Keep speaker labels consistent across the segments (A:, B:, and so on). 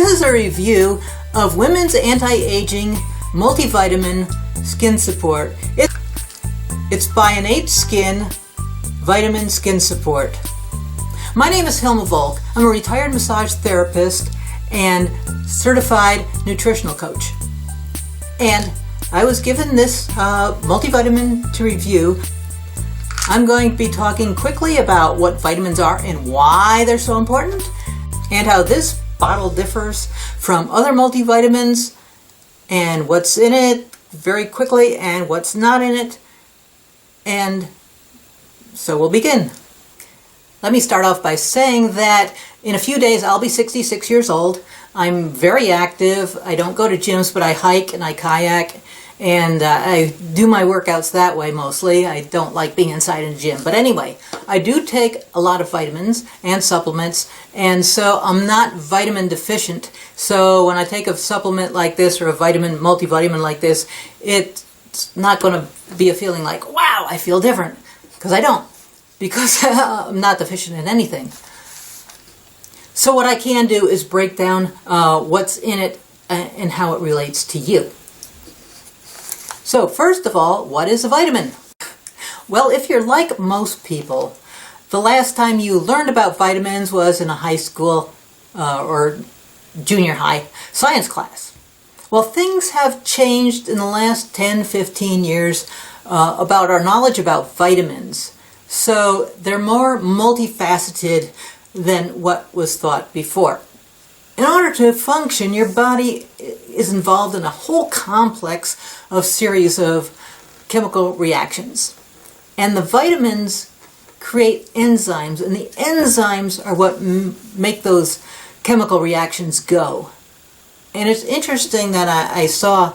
A: This is a review of Women's Anti-Aging Multivitamin Skin Support. It's by Innate Skin Vitamin Skin Support. My name is Hilma Volk. I'm a retired massage therapist and certified nutritional coach. And I was given this multivitamin to review. I'm going to be talking quickly about what vitamins are and why they're so important, and how this bottle differs from other multivitamins, and what's in it very quickly and what's not in it. And so we'll begin. Let me start off by saying that in a few days I'll be 66 years old. I'm very active. I don't go to gyms, but I hike and I kayak, and I do my workouts that way mostly. I don't like being inside in a gym. But anyway, I do take a lot of vitamins and supplements, and so I'm not vitamin deficient. So when I take a supplement like this or a multivitamin like this, it's not going to be a feeling like, wow, I feel different, because I don't, because I'm not deficient in anything. So what I can do is break down what's in it and how it relates to you. So first of all, what is a vitamin? Well, if you're like most people, the last time you learned about vitamins was in a high school or junior high science class. Well, things have changed in the last 10, 15 years about our knowledge about vitamins. So they're more multifaceted than what was thought before. In order to function, your body is involved in a whole complex of series of chemical reactions. And the vitamins create enzymes, and the enzymes are what make those chemical reactions go. And it's interesting that I saw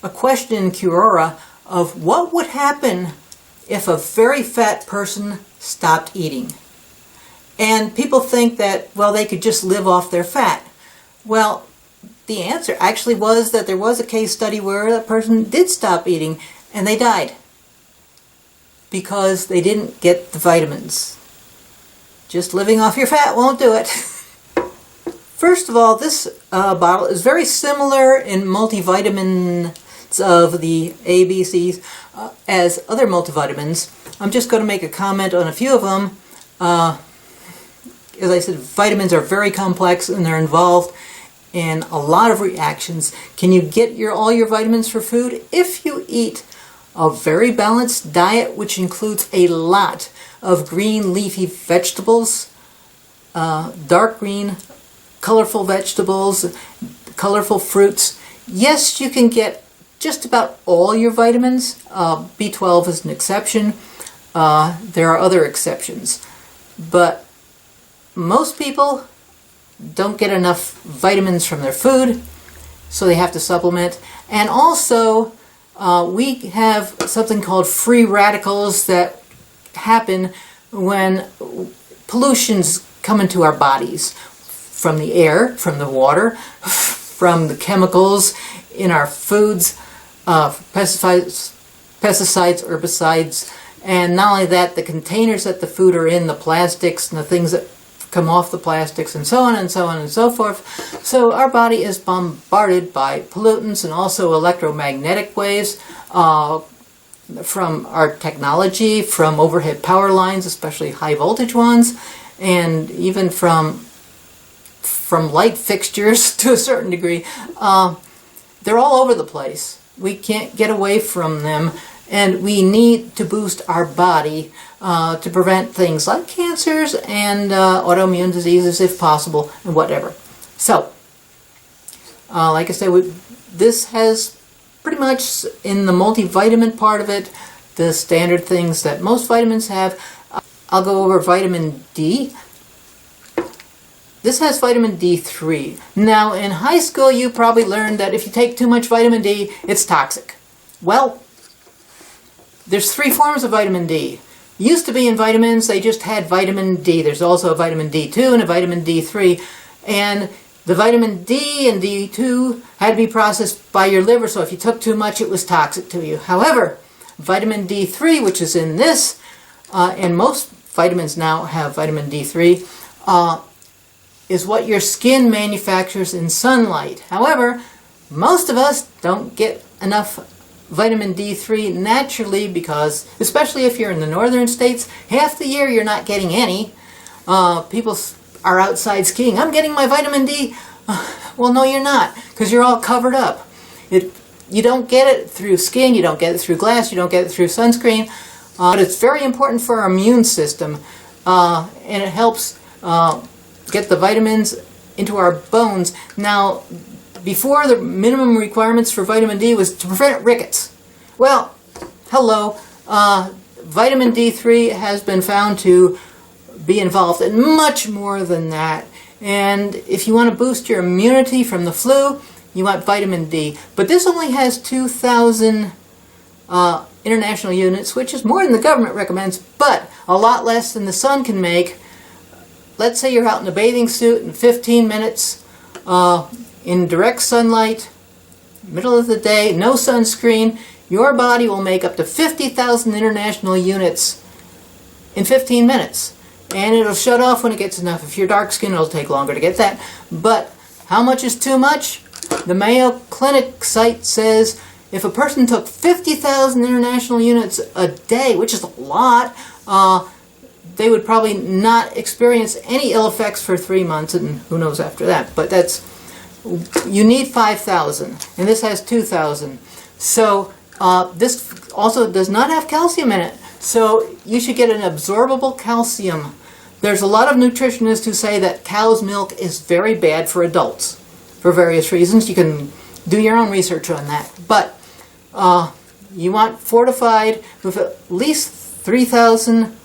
A: a question in Quora of what would happen if a very fat person stopped eating. And people think that, well, they could just live off their fat. Well, the answer actually was that there was a case study where a person did stop eating and they died because they didn't get the vitamins. Just living off your fat won't do it. First of all, this bottle is very similar in multivitamins of the ABCs as other multivitamins. I'm just going to make a comment on a few of them. As I said, vitamins are very complex and they're involved in a lot of reactions. Can you get all your vitamins for food? If you eat a very balanced diet, which includes a lot of green leafy vegetables, dark green, colorful vegetables, colorful fruits, yes, you can get just about all your vitamins. B12 is an exception. There are other exceptions. But most people don't get enough vitamins from their food, so they have to supplement. And also, we have something called free radicals that happen when pollutions come into our bodies from the air, from the water, from the chemicals in our foods, pesticides, herbicides, and not only that, the containers that the food are in, the plastics and the things that come off the plastics, and so on and so on and so forth. So our body is bombarded by pollutants and also electromagnetic waves from our technology, from overhead power lines, especially high voltage ones, and even from light fixtures to a certain degree. They're all over the place. We can't get away from them, and we need to boost our body to prevent things like cancers and autoimmune diseases if possible, and whatever. So, like I said, this has pretty much in the multivitamin part of it the standard things that most vitamins have. I'll go over vitamin D. This has vitamin D3. Now, in high school, you probably learned that if you take too much vitamin D, it's toxic. Well, there's 3 forms of vitamin D. Used to be in vitamins, they just had vitamin D. There's also a vitamin D2 and a vitamin D3. And the vitamin D and D2 had to be processed by your liver, so if you took too much, it was toxic to you. However, vitamin D3, which is in this, and most vitamins now have vitamin D3, is what your skin manufactures in sunlight. However, most of us don't get enough vitamin D3 naturally because, especially if you're in the northern states, half the year you're not getting any. People are outside skiing. I'm getting my vitamin D. Well, no, you're not, because you're all covered up. You don't get it through skin, you don't get it through glass, you don't get it through sunscreen. But it's very important for our immune system, and it helps get the vitamins into our bones. Now, before, the minimum requirements for vitamin D was to prevent rickets. Well, hello. Vitamin D3 has been found to be involved in much more than that. And if you want to boost your immunity from the flu, you want vitamin D. But this only has 2,000 international units, which is more than the government recommends, but a lot less than the sun can make. Let's say you're out in a bathing suit in 15 minutes in direct sunlight, middle of the day, no sunscreen. Your body will make up to 50,000 international units in 15 minutes. And it'll shut off when it gets enough. If you're dark skinned, it'll take longer to get that. But how much is too much? The Mayo Clinic site says if a person took 50,000 international units a day, which is a lot, they would probably not experience any ill effects for 3 months, and who knows after that. But you need 5,000, and this has 2,000. So this also does not have calcium in it. So you should get an absorbable calcium. There's a lot of nutritionists who say that cow's milk is very bad for adults for various reasons. You can do your own research on that. But you want fortified with at least 3,000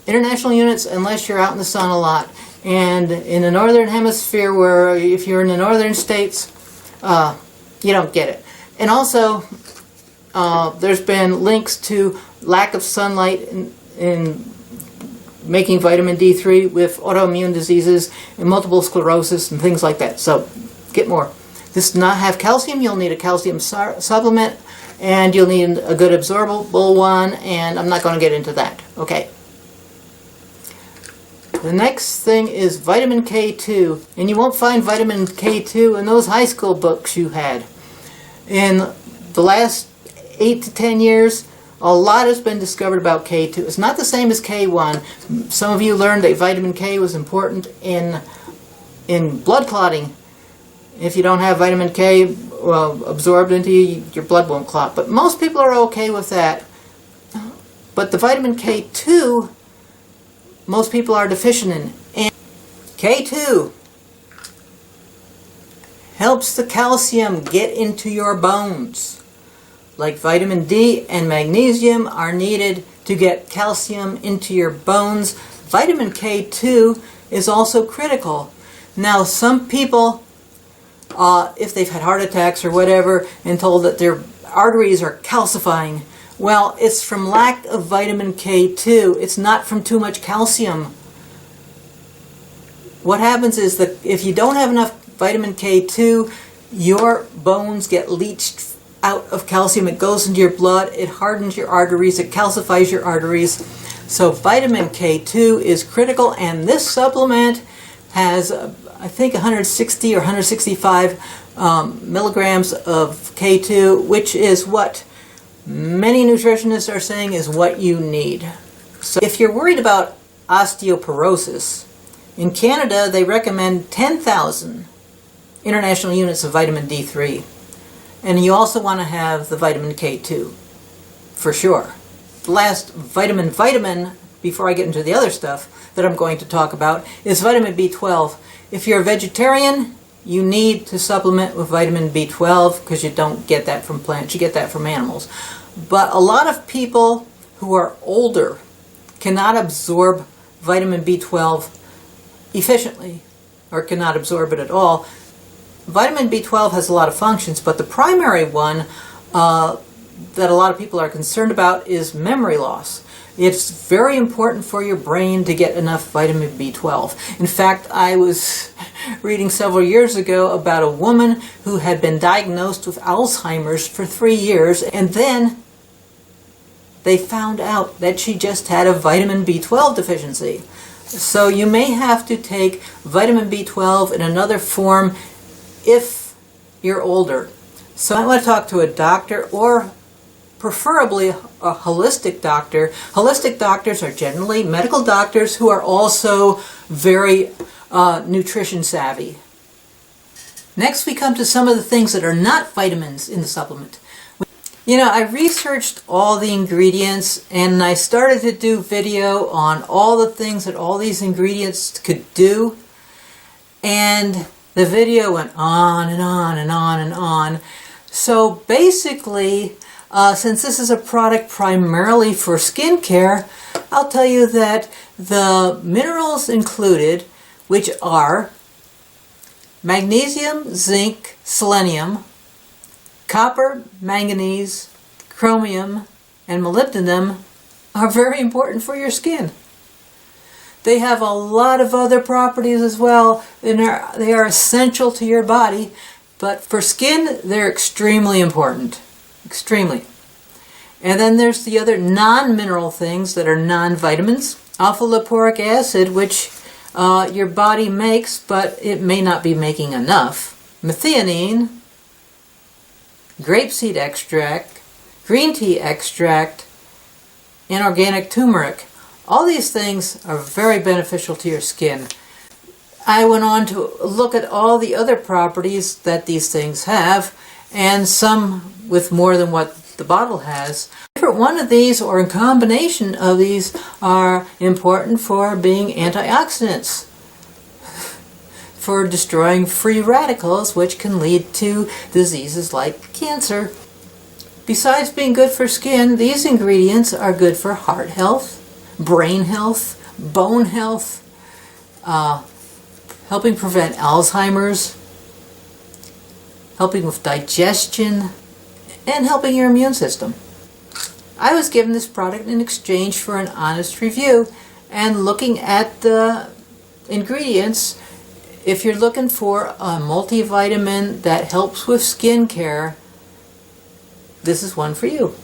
A: international units unless you're out in the sun a lot. And in the northern hemisphere, where if you're in the northern states, you don't get it. And also, there's been links to lack of sunlight in making vitamin D3 with autoimmune diseases and multiple sclerosis and things like that. So get more. This does not have calcium. You'll need a calcium supplement, and you'll need a good absorbable one, and I'm not going to get into that. Okay. The next thing is vitamin K2, and you won't find vitamin K2 in those high school books you had. In the last 8 to 10 years, a lot has been discovered about K2. It's not the same as K1. Some of you learned that vitamin K was important in blood clotting. If you don't have vitamin K absorbed into you, your blood won't clot. But most people are okay with that. But the vitamin K2, most people are deficient in. And K2 helps the calcium get into your bones. Like vitamin D and magnesium are needed to get calcium into your bones. Vitamin K2 is also critical. Now, some people, if they've had heart attacks or whatever, and told that their arteries are calcifying, well, it's from lack of vitamin K2. It's not from too much calcium. What happens is that if you don't have enough vitamin K2, your bones get leached out of calcium. It goes into your blood, it hardens your arteries, it calcifies your arteries. So vitamin K2 is critical, and this supplement has I think 160 or 165 milligrams of K2, which is what many nutritionists are saying is what you need. So if you're worried about osteoporosis, in Canada they recommend 10,000 international units of vitamin D3. And you also want to have the vitamin K2, for sure. The last vitamin, before I get into the other stuff that I'm going to talk about, is vitamin B12. If you're a vegetarian, you need to supplement with vitamin B12 because you don't get that from plants, you get that from animals. But a lot of people who are older cannot absorb vitamin B12 efficiently, or cannot absorb it at all. Vitamin B12 has a lot of functions, but the primary one that a lot of people are concerned about is memory loss. It's very important for your brain to get enough vitamin B12. In fact, I was reading several years ago about a woman who had been diagnosed with Alzheimer's for 3 years, and then they found out that she just had a vitamin B12 deficiency. So you may have to take vitamin B12 in another form if you're older. So I want to talk to a doctor, or preferably a holistic doctor. Holistic doctors are generally medical doctors who are also very nutrition savvy. Next we come to some of the things that are not vitamins in the supplement. You know, I researched all the ingredients and I started to do video on all the things that all these ingredients could do, and the video went on and on and on and on. So basically, since this is a product primarily for skincare, I'll tell you that the minerals included, which are magnesium, zinc, selenium, copper, manganese, chromium, and molybdenum, are very important for your skin. They have a lot of other properties as well, and they are essential to your body, but for skin, they're extremely important. Extremely. And then there's the other non-mineral things that are non-vitamins. Alpha-lipoic acid, which your body makes, but it may not be making enough. Methionine, grapeseed extract, green tea extract, and organic turmeric. All these things are very beneficial to your skin. I went on to look at all the other properties that these things have, and some with more than what the bottle has. Different one of these, or a combination of these, are important for being antioxidants, for destroying free radicals, which can lead to diseases like cancer. Besides being good for skin, these ingredients are good for heart health, brain health, bone health, helping prevent Alzheimer's, helping with digestion, and helping your immune system. I was given this product in exchange for an honest review, and looking at the ingredients, if you're looking for a multivitamin that helps with skincare, this is one for you.